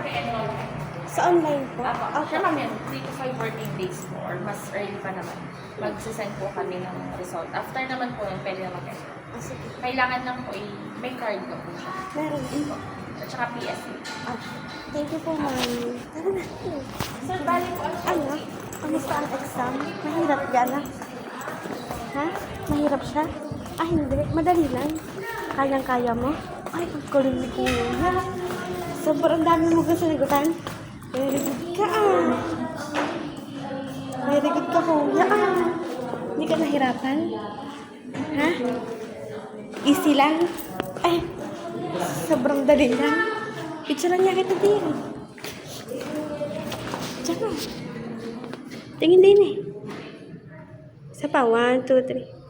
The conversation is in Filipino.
pre-enroll. Sa online po? Apo, sure ma'am yan, 3 to 5 working days po or mas early pa naman. Magsisend po kami ng result. After naman po yun, pwede naman kayo. Sige. Kailangan lang po may card ko po siya. Meron din po. At saka PSA. Thank you po, ma'am. Tara na. Sir, bali po Ano? Kamusta ang exam? Mahirap gana? Ha? Mahirap siya? Hindi. Madali lang. Kayang-kaya mo? Ay, ang galing ni Kuya. Sobrang dami mo gusto nagutan. Very good ka Very good ka, Kuya Hindi ka nahirapan? Ha? Easy lang? Ay, sobrang dali lang. Picture niya kita din. Diyan o. Tingin din eh. Isa pa. 1, 2, 3.